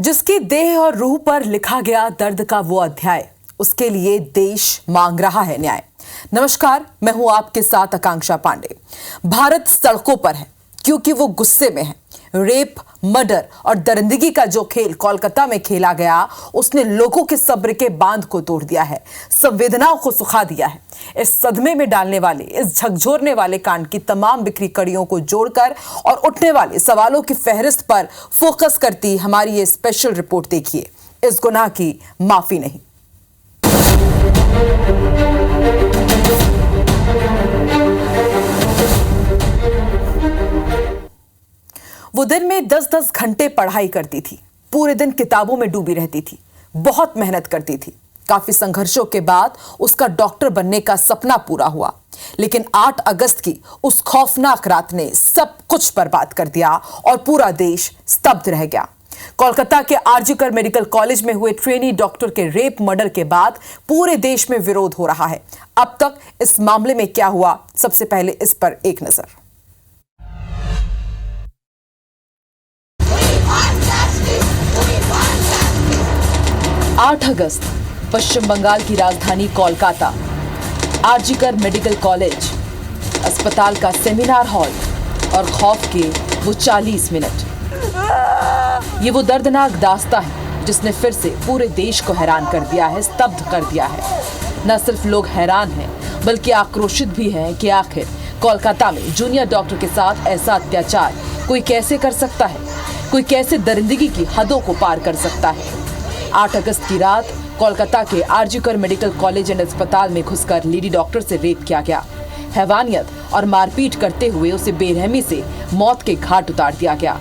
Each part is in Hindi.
जिसकी देह और रूह पर लिखा गया दर्द का वो अध्याय, उसके लिए देश मांग रहा है न्याय। नमस्कार, मैं हूं आपके साथ आकांक्षा पांडे। भारत सड़कों पर है क्योंकि वो गुस्से में है। रेप, मर्डर और दरिंदगी का जो खेल कोलकाता में खेला गया, उसने लोगों के सब्र के बांध को तोड़ दिया है, संवेदनाओं को सुखा दिया है। इस सदमे में डालने वाले, इस झकझोरने वाले कांड की तमाम बिखरी कड़ियों को जोड़कर और उठने वाले सवालों की फहरिस्त पर फोकस करती हमारी ये स्पेशल रिपोर्ट देखिए, इस गुनाह की माफी नहीं। वो दिन में 10-10 घंटे पढ़ाई करती थी, पूरे दिन किताबों में डूबी रहती थी, बहुत मेहनत करती थी। काफी संघर्षों के बाद उसका डॉक्टर बनने का सपना पूरा हुआ, लेकिन 8 अगस्त की उस खौफनाक रात ने सब कुछ बर्बाद कर दिया और पूरा देश स्तब्ध रह गया। कोलकाता के आरजी मेडिकल कॉलेज में हुए ट्रेनी डॉक्टर के रेप मर्डर के बाद पूरे देश में विरोध हो रहा है। अब तक इस मामले में क्या हुआ, सबसे पहले इस पर एक नजर। 8 अगस्त, पश्चिम बंगाल की राजधानी कोलकाता, आरजी मेडिकल कॉलेज अस्पताल का सेमिनार हॉल और खौफ के वो 40 मिनट। ये वो दर्दनाक दास्तां है जिसने फिर से पूरे देश को हैरान कर दिया है, स्तब्ध कर दिया है। न सिर्फ लोग हैरान हैं, बल्कि आक्रोशित भी हैं कि आखिर कोलकाता में जूनियर डॉक्टर के साथ ऐसा अत्याचार कोई कैसे कर सकता है, कोई कैसे दरिंदगी की हदों को पार कर सकता है। 8 अगस्त की रात कोलकाता के आरजी मेडिकल कॉलेज एंड अस्पताल में घुसकर लेडी डॉक्टर से रेप किया गया। हैवानियत और मारपीट करते हुए उसे बेरहमी से मौत के घाट उतार दिया गया।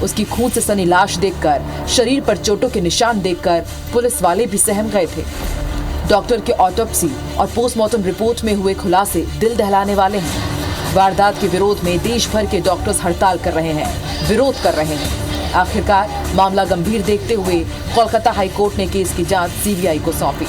उसकी खून से सनी लाश देखकर, शरीर पर चोटों के निशान देखकर पुलिस वाले भी सहम गए थे। डॉक्टर के ऑटोप्सी और पोस्टमार्टम रिपोर्ट में हुए खुलासे दिल दहलाने वाले हैं। वारदात के विरोध में देश भर के डॉक्टर्स हड़ताल कर रहे हैं, विरोध कर रहे हैं। आखिरकार मामला गंभीर देखते हुए कोलकाता हाईकोर्ट ने केस की जांच सीबीआई को सौंपी।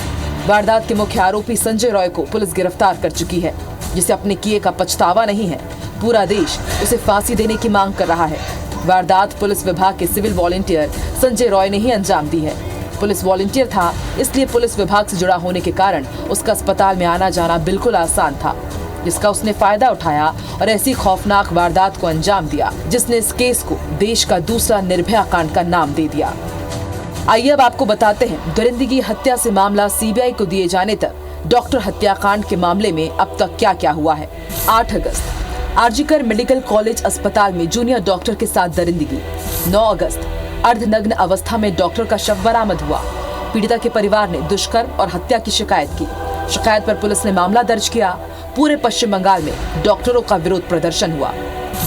वारदात के मुख्य आरोपी संजय रॉय को पुलिस गिरफ्तार कर चुकी है, जिसे अपने किए का पछतावा नहीं है। पूरा देश उसे फांसी देने की मांग कर रहा है। वारदात पुलिस विभाग के सिविल वॉलंटियर संजय रॉय ने ही अंजाम दी है। पुलिस वॉलंटियर था, इसलिए पुलिस विभाग से जुड़ा होने के कारण उसका अस्पताल में आना जाना बिल्कुल आसान था, जिसका उसने फायदा उठाया और ऐसी खौफनाक वारदात को अंजाम दिया, जिसने इस केस को देश का दूसरा निर्भया कांड का नाम दे दिया। आइए अब आपको बताते हैं दरिंदगी हत्या से मामला सीबीआई को दिए जाने तक डॉक्टर हत्याकांड के मामले में अब तक क्या क्या हुआ है। 8 अगस्त, आरजी मेडिकल कॉलेज अस्पताल में जूनियर डॉक्टर के साथ दरिंदगी। 9 अगस्त, अर्धनग्न अवस्था में डॉक्टर का शव बरामद हुआ। पीड़िता के परिवार ने दुष्कर्म और हत्या की शिकायत की। शिकायत पर पुलिस ने मामला दर्ज किया। पूरे पश्चिम बंगाल में डॉक्टरों का विरोध प्रदर्शन हुआ।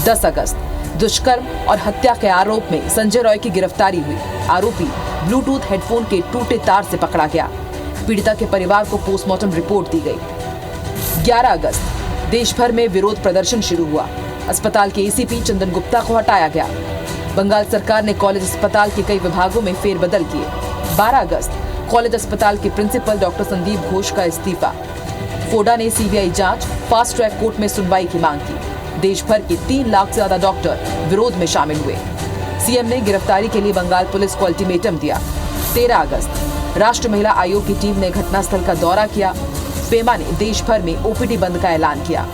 10 अगस्त, दुष्कर्म और हत्या के आरोप में संजय रॉय की गिरफ्तारी हुई। आरोपी ब्लूटूथ हेडफोन के टूटे तार से पकड़ा गया। पीड़िता के परिवार को पोस्टमार्टम रिपोर्ट दी गई। 11 अगस्त, देश भर में विरोध प्रदर्शन शुरू हुआ। अस्पताल के एसीपी चंदन गुप्ता को हटाया गया। बंगाल सरकार ने कॉलेज अस्पताल के कई विभागों में फेरबदल किए। 12 अगस्त, कॉलेज अस्पताल के प्रिंसिपल डॉक्टर संदीप घोष का इस्तीफा। फोडा ने सीबीआई जांच, फास्ट ट्रैक कोर्ट में सुनवाई की मांग की। देश भर के 3 लाख से ज्यादा डॉक्टर विरोध में शामिल हुए। सीएम ने गिरफ्तारी के लिए बंगाल पुलिस को अल्टीमेटम दिया। 13 अगस्त, राष्ट्रीय महिला आयोग की टीम ने घटनास्थल का दौरा किया। पेमा ने देश भर में ओपीडी बंद का ऐलान किया।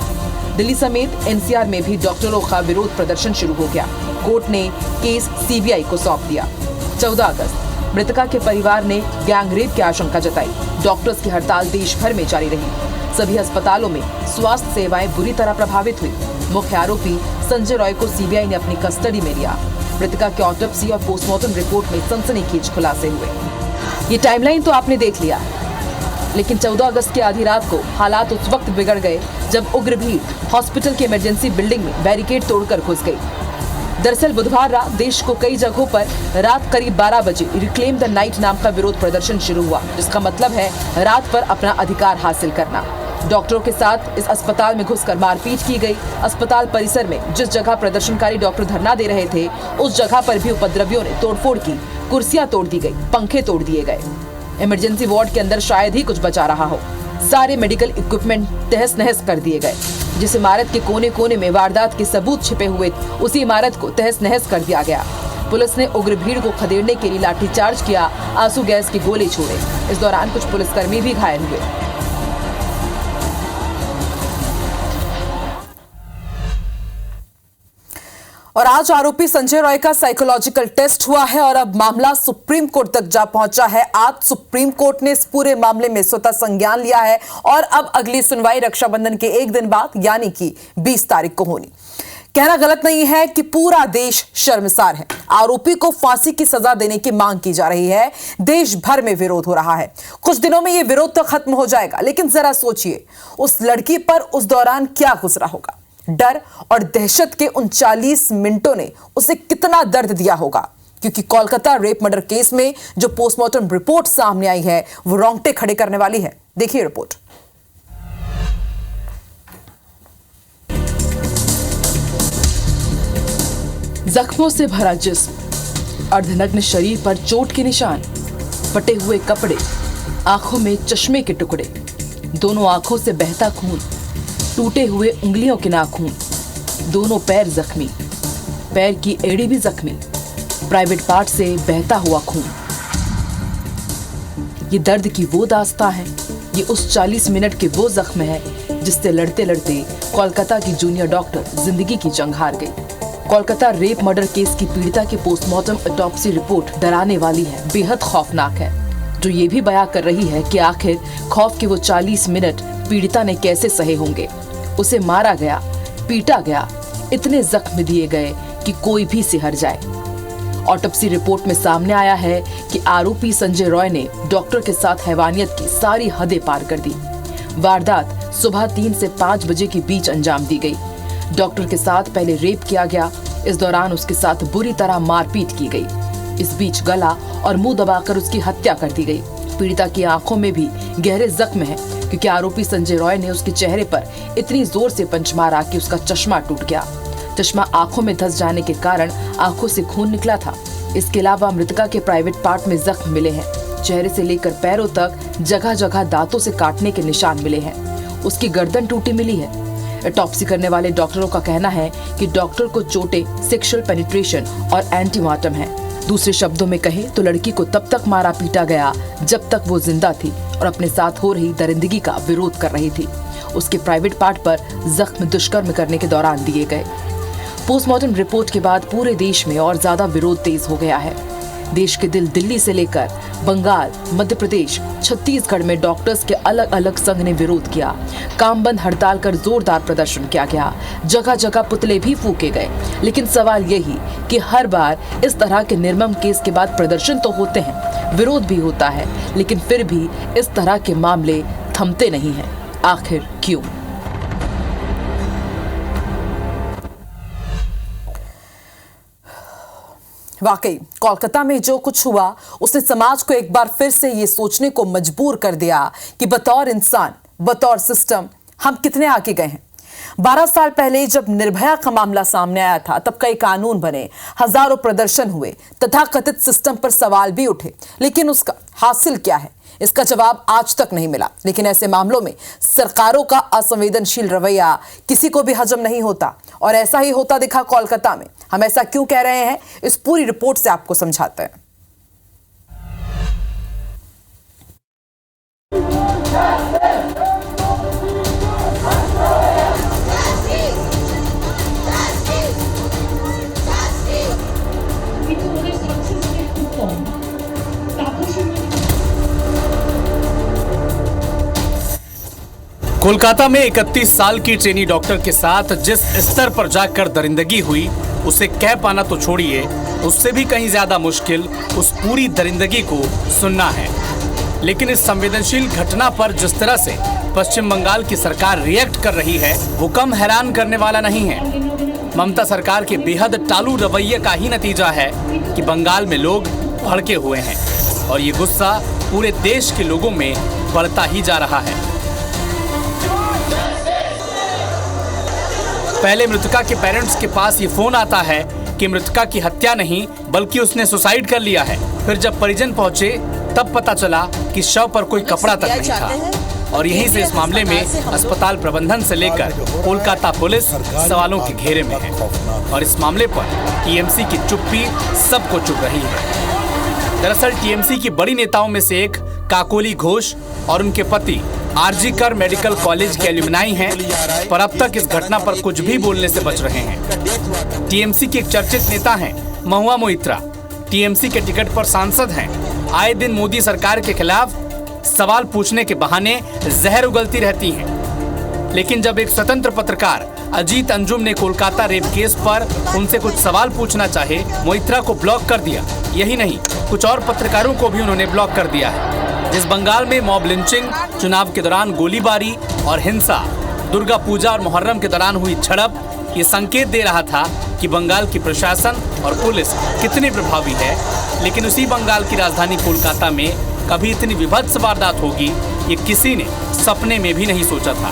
दिल्ली समेत एनसीआर में भी डॉक्टरों का विरोध प्रदर्शन शुरू हो गया। कोर्ट ने केस सीबीआई को सौंप दिया। 14 अगस्त, मृतका के परिवार ने गैंग रेप की आशंका जताई। डॉक्टर्स की हड़ताल देश भर में जारी रही। सभी अस्पतालों में स्वास्थ्य सेवाएं बुरी तरह प्रभावित हुई। मुख्य आरोपी संजय रॉय को सीबीआई ने अपनी कस्टडी में लिया। मृतका के ऑटोप्सी और पोस्टमार्टम रिपोर्ट में सनसनीखेज खुलासे हुए। ये टाइमलाइन तो आपने देख लिया, लेकिन 14 अगस्त की आधी रात को हालात उस वक्त बिगड़ गए जब उग्र भीड़ हॉस्पिटल की इमरजेंसी बिल्डिंग में बैरिकेड तोड़कर घुस गई। दरअसल बुधवार रात देश को कई जगहों पर रात करीब 12 बजे रिक्लेम द नाइट नाम का विरोध प्रदर्शन शुरू हुआ, जिसका मतलब है रात पर अपना अधिकार हासिल करना। डॉक्टरों के साथ इस अस्पताल में घुसकर मारपीट की गई। अस्पताल परिसर में जिस जगह प्रदर्शनकारी डॉक्टर धरना दे रहे थे, उस जगह पर भी उपद्रवियों ने तोड़फोड़ की। कुर्सियां तोड़ दी गई, पंखे तोड़ दिए गए। इमरजेंसी वार्ड के अंदर शायद ही कुछ बचा रहा हो। सारे मेडिकल इक्विपमेंट तहस नहस कर दिए गए। जिस इमारत के कोने कोने में वारदात के सबूत छिपे हुए, उसी इमारत को तहस नहस कर दिया गया। पुलिस ने उग्र भीड़ को खदेड़ने के लिए लाठीचार्ज किया, आंसू गैस की गोले छोड़े। इस दौरान कुछ पुलिसकर्मी भी घायल हुए। और आज आरोपी संजय रॉय का साइकोलॉजिकल टेस्ट हुआ है और अब मामला सुप्रीम कोर्ट तक जा पहुंचा है। आज सुप्रीम कोर्ट ने इस पूरे मामले में स्वतः संज्ञान लिया है और अब अगली सुनवाई रक्षाबंधन के एक दिन बाद यानी कि 20 तारीख को होनी। कहना गलत नहीं है कि पूरा देश शर्मसार है। आरोपी को फांसी की सजा देने की मांग की जा रही है। देश भर में विरोध हो रहा है। कुछ दिनों में यह विरोध तो खत्म हो जाएगा, लेकिन जरा सोचिए उस लड़की पर उस दौरान क्या गुजरा होगा। डर और दहशत के उन 40 मिनटों ने उसे कितना दर्द दिया होगा, क्योंकि कोलकाता रेप मर्डर केस में जो पोस्टमार्टम रिपोर्ट सामने आई है वो रोंगटे खड़े करने वाली है। देखिए रिपोर्ट। जख्मों से भरा जिस्म, अर्धनग्न शरीर पर चोट के निशान, फटे हुए कपड़े, आंखों में चश्मे के टुकड़े, दोनों आंखों से बहता खून, टूटे हुए उंगलियों के नाखून, दोनों पैर जख्मी, पैर की एड़ी भी जख्मी, प्राइवेट पार्ट से बहता हुआ खून। ये दर्द की वो दास्तां है, ये उस 40 मिनट के वो जख्म है जिससे लड़ते लड़ते कोलकाता की जूनियर डॉक्टर जिंदगी की जंग हार गई। कोलकाता रेप मर्डर केस की पीड़िता की पोस्टमार्टम ऑटोप्सी रिपोर्ट डराने वाली है, बेहद खौफनाक है, जो ये भी बयां कर रही है कि आखिर खौफ के वो 40 मिनट पीड़िता ने कैसे सहे होंगे। उसे मारा गया, पीटा गया, इतने जख्म दिए गए कि कोई भी सिहर जाए। ऑटोप्सी रिपोर्ट में सामने आया है कि आरोपी संजय रॉय ने डॉक्टर के साथ हैवानियत की सारी हदें पार कर दी। वारदात सुबह 3 से 5 बजे के बीच अंजाम दी गई। डॉक्टर के साथ पहले रेप किया गया। इस दौरान उसके साथ बुरी तरह मारपीट की गई। इस बीच गला और मुंह दबाकर उसकी हत्या कर दी गई। पीड़िता की आंखों में भी गहरे जख्म है, क्योंकि आरोपी संजय रॉय ने उसके चेहरे पर इतनी जोर से पंच मारा कि उसका चश्मा टूट गया। चश्मा आंखों में धंस जाने के कारण आंखों से खून निकला था। इसके अलावा मृतका के प्राइवेट पार्ट में जख्म मिले हैं। चेहरे से लेकर पैरों तक जगह जगह दांतों से काटने के निशान मिले हैं। उसकी गर्दन टूटी मिली है। ऑटोप्सी करने वाले डॉक्टरों का कहना है कि डॉक्टर को चोटें सेक्सुअल पेनिट्रेशन और एंटीमार्टम है। दूसरे शब्दों में कहें तो लड़की को तब तक मारा पीटा गया जब तक वो जिंदा थी और अपने साथ हो रही दरिंदगी का विरोध कर रही थी। उसके प्राइवेट पार्ट पर जख्म दुष्कर्म करने के दौरान दिए गए। पोस्टमार्टम रिपोर्ट के बाद पूरे देश में और ज्यादा विरोध तेज हो गया है। देश के दिल्ली से लेकर बंगाल, मध्य प्रदेश, छत्तीसगढ़ में डॉक्टर्स के अलग अलग संघ ने विरोध किया। काम बंद हड़ताल कर जोरदार प्रदर्शन किया गया। जगह जगह पुतले भी फूके गए। लेकिन सवाल यही कि हर बार इस तरह के निर्मम केस के बाद प्रदर्शन तो होते हैं, विरोध भी होता है, लेकिन फिर भी इस तरह के मामले थमते नहीं हैं। आखिर क्यों? वाकई कोलकाता में जो कुछ हुआ उसने समाज को एक बार फिर से ये सोचने को मजबूर कर दिया कि बतौर इंसान, बतौर सिस्टम हम कितने आगे गए हैं। 12 साल पहले जब निर्भया का मामला सामने आया था तब कई कानून बने, हजारों प्रदर्शन हुए, तथाकथित सिस्टम पर सवाल भी उठे, लेकिन उसका हासिल क्या है इसका जवाब आज तक नहीं मिला। लेकिन ऐसे मामलों में सरकारों का असंवेदनशील रवैया किसी को भी हजम नहीं होता और ऐसा ही होता दिखा कोलकाता में। हम ऐसा क्यों कह रहे हैं इस पूरी रिपोर्ट से आपको समझाते हैं। कोलकाता में 31 साल की ट्रेनी डॉक्टर के साथ जिस स्तर पर जाकर दरिंदगी हुई उसे कह पाना तो छोड़िए, उससे भी कहीं ज्यादा मुश्किल उस पूरी दरिंदगी को सुनना है। लेकिन इस संवेदनशील घटना पर जिस तरह से पश्चिम बंगाल की सरकार रिएक्ट कर रही है वो कम हैरान करने वाला नहीं है। ममता सरकार के बेहद टालू रवैये का ही नतीजा है कि बंगाल में लोग भड़के हुए हैं और ये गुस्सा पूरे देश के लोगों में बढ़ता ही जा रहा है। पहले मृतका के पेरेंट्स के पास ये फोन आता है कि मृतका की हत्या नहीं बल्कि उसने सुसाइड कर लिया है। फिर जब परिजन पहुंचे तब पता चला कि शव पर कोई कपड़ा तक नहीं था। और यहीं से इस मामले में अस्पताल प्रबंधन से लेकर कोलकाता पुलिस सवालों के घेरे में है और इस मामले पर टीएमसी की चुप्पी सबको चुभ रही है। दरअसल टीएमसी की बड़ी नेताओं में से एक काकोली घोष और उनके पति आरजीकर मेडिकल कॉलेज के एल्यूमनाई हैं, पर अब तक इस घटना पर कुछ भी बोलने से बच रहे हैं। टीएमसी के एक चर्चित नेता हैं महुआ मोइत्रा, टीएमसी के टिकट पर सांसद हैं, आए दिन मोदी सरकार के खिलाफ सवाल पूछने के बहाने जहर उगलती रहती हैं। लेकिन जब एक स्वतंत्र पत्रकार अजीत अंजुम ने कोलकाता रेप केस पर उनसे कुछ सवाल पूछना चाहे, मोइत्रा को ब्लॉक कर दिया। यही नहीं, कुछ और पत्रकारों को भी उन्होंने ब्लॉक कर दिया है। जिस बंगाल में मॉब लिंचिंग, चुनाव के दौरान गोलीबारी और हिंसा, दुर्गा पूजा और मुहर्रम के दौरान हुई झड़प, ये संकेत दे रहा था कि बंगाल की प्रशासन और पुलिस कितनी प्रभावी है। लेकिन उसी बंगाल की राजधानी कोलकाता में कभी इतनी विभत्स वारदात होगी, ये किसी ने सपने में भी नहीं सोचा था।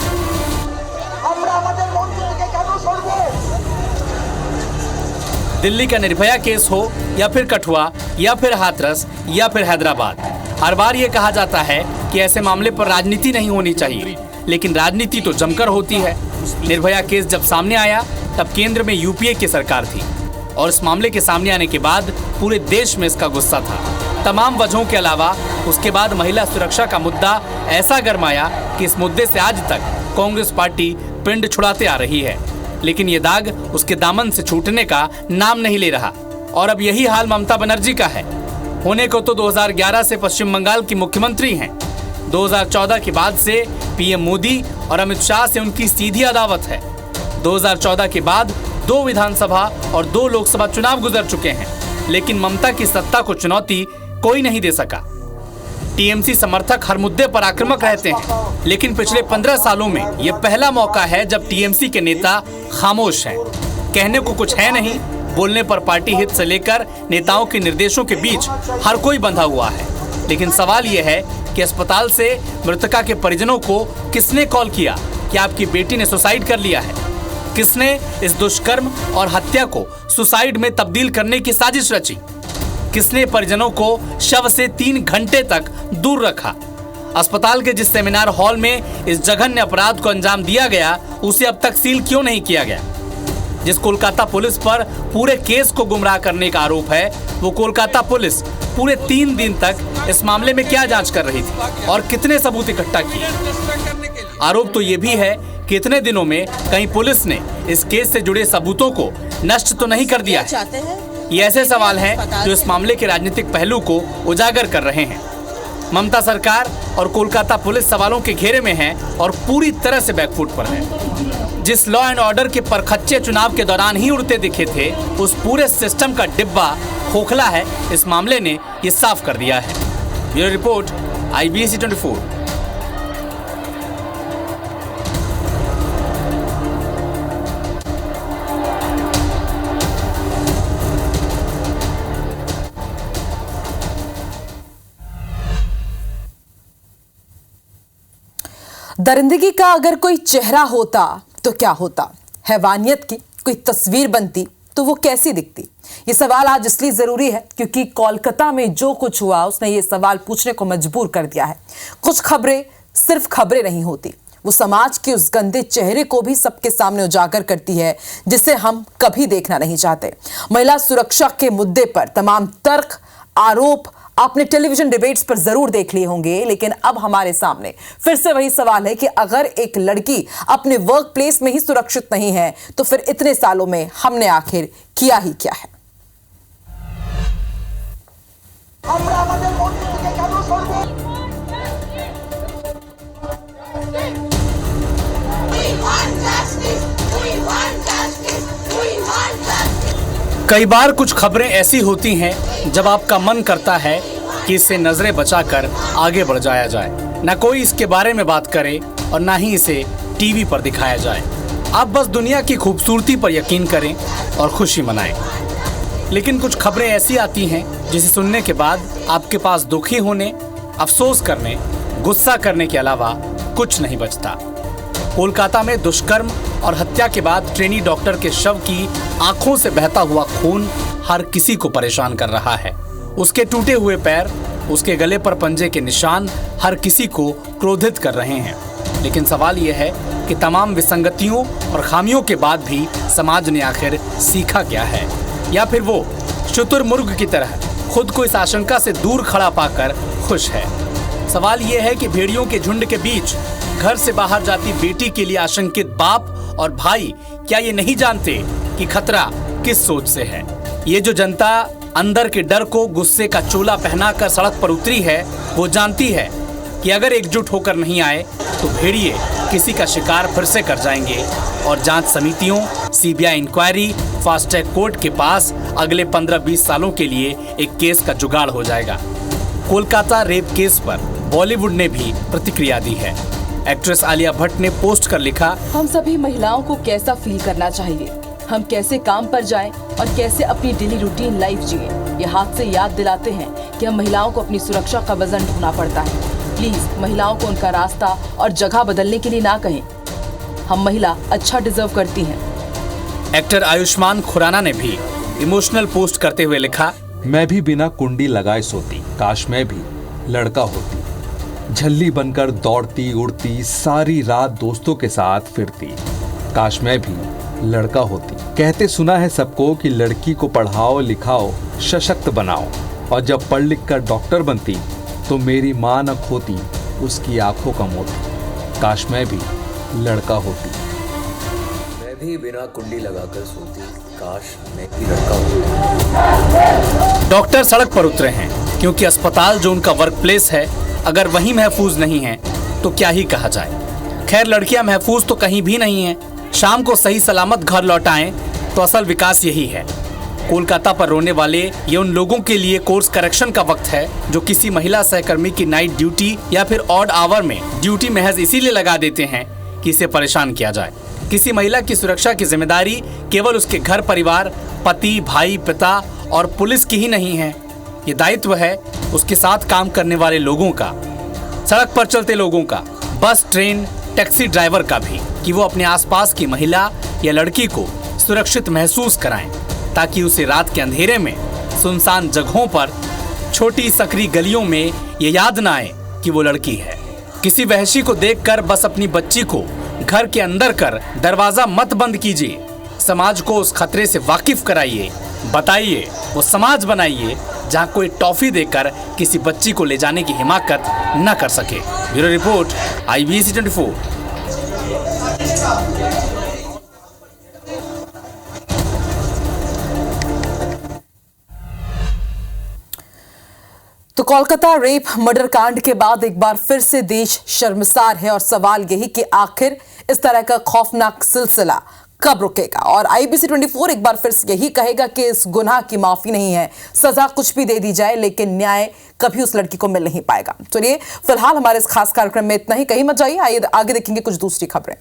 दिल्ली का निर्भया केस हो या फिर कठुआ या फिर हाथरस या फिर हैदराबाद, हर बार ये कहा जाता है कि ऐसे मामले पर राजनीति नहीं होनी चाहिए, लेकिन राजनीति तो जमकर होती है। निर्भया केस जब सामने आया तब केंद्र में यूपीए की सरकार थी और इस मामले के सामने आने के बाद पूरे देश में इसका गुस्सा था। तमाम वजहों के अलावा उसके बाद महिला सुरक्षा का मुद्दा ऐसा गरमाया कि इस मुद्दे से आज तक कांग्रेस पार्टी पिंड छुड़ाते आ रही है, लेकिन ये दाग उसके दामन से छूटने का नाम नहीं ले रहा। और अब यही हाल ममता बनर्जी का है। होने को तो 2011 से पश्चिम बंगाल की मुख्यमंत्री हैं। 2014 के बाद से पीएम मोदी और अमित शाह से उनकी सीधी अदावत है। 2014 के बाद 2 विधानसभा और 2 लोकसभा चुनाव गुजर चुके हैं, लेकिन ममता की सत्ता को चुनौती कोई नहीं दे सका। टीएमसी समर्थक हर मुद्दे पर आक्रामक रहते हैं, लेकिन पिछले 15 सालों में यह पहला मौका है जब टीएमसी के नेता खामोश हैं। कहने को कुछ है नहीं, बोलने पर पार्टी हित से लेकर नेताओं के निर्देशों के बीच हर कोई बंधा हुआ है। लेकिन सवाल यह है कि अस्पताल से मृतका के परिजनों को किसने कॉल किया कि आपकी बेटी ने सुसाइड कर लिया है? किसने इस दुष्कर्म और हत्या को सुसाइड में तब्दील करने की साजिश रची? किसने परिजनों को शव से 3 घंटे तक दूर रखा? अस्पताल के जिस सेमिनार हॉल में इस जघन्य अपराध को अंजाम दिया गया, उसे अब तक सील क्यों नहीं किया गया? जिस कोलकाता पुलिस पर पूरे केस को गुमराह करने का आरोप है, वो कोलकाता पुलिस पूरे 3 दिन तक इस मामले में क्या जांच कर रही थी और कितने सबूत इकट्ठा किए? आरोप तो ये भी है कि इतने दिनों में कहीं पुलिस ने इस केस से जुड़े सबूतों को नष्ट तो नहीं कर दिया है। ये ऐसे सवाल हैं जो इस मामले के राजनीतिक पहलू को उजागर कर रहे हैं। ममता सरकार और कोलकाता पुलिस सवालों के घेरे में है और पूरी तरह से बैकफुट पर है। जिस लॉ एंड ऑर्डर के परखच्चे चुनाव के दौरान ही उड़ते दिखे थे, उस पूरे सिस्टम का डिब्बा खोखला है। इस मामले ने ये साफ कर दिया है। Bureau report, IBC 24। दरिंदगी का अगर कोई चेहरा होता तो क्या होता? हैवानियत की कोई तस्वीर बनती तो वो कैसी दिखती? ये सवाल आज इसलिए जरूरी है क्योंकि कोलकाता में जो कुछ हुआ उसने ये सवाल पूछने को मजबूर कर दिया है। कुछ खबरें सिर्फ खबरें नहीं होती, वो समाज के उस गंदे चेहरे को भी सबके सामने उजागर करती है जिसे हम कभी देखना नहीं चाहते। महिला सुरक्षा के मुद्दे पर तमाम तर्क, आरोप आपने टेलीविजन डिबेट्स पर जरूर देख लिए होंगे, लेकिन अब हमारे सामने फिर से वही सवाल है कि अगर एक लड़की अपने वर्क प्लेस में ही सुरक्षित नहीं है तो फिर इतने सालों में हमने आखिर किया ही क्या है? कई बार कुछ खबरें ऐसी होती हैं जब आपका मन करता है कि इससे नजरें बचाकर आगे बढ़ जाया जाए। ना कोई इसके बारे में बात करे और ना ही इसे टीवी पर दिखाया जाए। आप बस दुनिया की खूबसूरती पर यकीन करें और खुशी मनाएं। लेकिन कुछ खबरें ऐसी आती हैं जिसे सुनने के बाद आपके पास दुखी होने, अफसोस करने, गुस्सा करने के अलावा कुछ नहीं बचता। कोलकाता में दुष्कर्म और हत्या के बाद ट्रेनी डॉक्टर के शव की आंखों से बहता हुआ खून हर किसी को परेशान कर रहा है। उसके टूटे हुए पैर, उसके गले पर पंजे के निशान हर किसी को क्रोधित कर रहे हैं। लेकिन सवाल यह है कि तमाम विसंगतियों और खामियों के बाद भी समाज ने आखिर सीखा क्या है, या फिर वो शुतुरमुर्ग की तरह खुद को इस आशंका से दूर खड़ा पाकर खुश है। सवाल यह है कि भेड़ियों के झुंड के बीच घर से बाहर जाती बेटी के लिए आशंकित बाप और भाई क्या ये नहीं जानते कि खतरा किस सोच से है। ये जो जनता अंदर के डर को गुस्से का चोला पहनाकर सड़क पर उतरी है, वो जानती है कि अगर एकजुट होकर नहीं आए तो भेड़िए किसी का शिकार फिर से कर जाएंगे और जांच समितियों, CBI inquiry, fast track court के पास अगले 15-20 सालों के लिए एक केस का जुगाड़ हो जाएगा। कोलकाता रेप केस पर बॉलीवुड ने भी प्रतिक्रिया दी है। एक्ट्रेस आलिया भट्ट ने पोस्ट कर लिखा, हम सभी महिलाओं को कैसा फील करना चाहिए, हम कैसे काम पर जाएं और कैसे अपनी डेली रूटीन लाइफ जिए। ये हादसे याद दिलाते हैं कि हम महिलाओं को अपनी सुरक्षा का वजन ढूंढना पड़ता है। प्लीज महिलाओं को उनका रास्ता और जगह बदलने के लिए ना कहें। हम महिला अच्छा डिजर्व करती हैं। एक्टर आयुष्मान खुराना ने भी इमोशनल पोस्ट करते हुए लिखा, मैं भी बिना कुंडी लगाए सोती, काश मैं भी लड़का होती। झल्ली बनकर दौड़ती उड़ती, सारी रात दोस्तों के साथ फिरती, काश मैं भी लड़का होती। कहते सुना है सबको कि लड़की को पढ़ाओ लिखाओ सशक्त बनाओ, और जब पढ़ लिख कर डॉक्टर बनती तो मेरी माँ न खोती उसकी आंखों का मोती, काश मैं भी लड़का होती। मैं भी बिना कुंडी लगाकर सोती, काश मैं भी लड़का होता। डॉक्टर सड़क पर उतरे हैं क्योंकि अस्पताल जो उनका वर्क प्लेस है, अगर वहीं महफूज नहीं है तो क्या ही कहा जाए। खैर, लड़कियां महफूज तो कहीं भी नहीं हैं। शाम को सही सलामत घर लौटाएं तो असल विकास यही है। कोलकाता पर रोने वाले ये उन लोगों के लिए कोर्स करेक्शन का वक्त है जो किसी महिला सहकर्मी की नाइट ड्यूटी या फिर ऑड आवर में ड्यूटी महज इसीलिए लगा देते हैं कि इसे परेशान किया जाए। किसी महिला की सुरक्षा की जिम्मेदारी केवल उसके घर परिवार, पति, भाई, पिता और पुलिस की ही नहीं है। ये दायित्व है उसके साथ काम करने वाले लोगों का, सड़क पर चलते लोगों का, बस, ट्रेन, टैक्सी ड्राइवर का भी, कि वो अपने आसपास की महिला या लड़की को सुरक्षित महसूस कराएं, ताकि उसे रात के अंधेरे में सुनसान जगहों पर, छोटी सकरी गलियों में ये याद ना आए कि वो लड़की है। किसी वहशी को देखकर बस अपनी बच्ची को घर के अंदर कर दरवाजा मत बंद कीजिए। समाज को उस खतरे से वाकिफ कराइए, बताइए, वो समाज बनाइए जहां कोई टॉफी देकर किसी बच्ची को ले जाने की हिमाकत न कर सके। Bureau report, IBC 24। तो कोलकाता रेप मर्डर कांड के बाद एक बार फिर से देश शर्मसार है और सवाल यही कि आखिर इस तरह का खौफनाक सिलसिला कब रुकेगा। और IBC 24 एक बार फिर से यही कहेगा कि इस गुनाह की माफी नहीं है, सजा कुछ भी दे दी जाए लेकिन न्याय कभी उस लड़की को मिल नहीं पाएगा। चलिए फिलहाल हमारे इस खास कार्यक्रम में इतना ही। कहीं मत जाइए, आइए आगे देखेंगे कुछ दूसरी खबरें।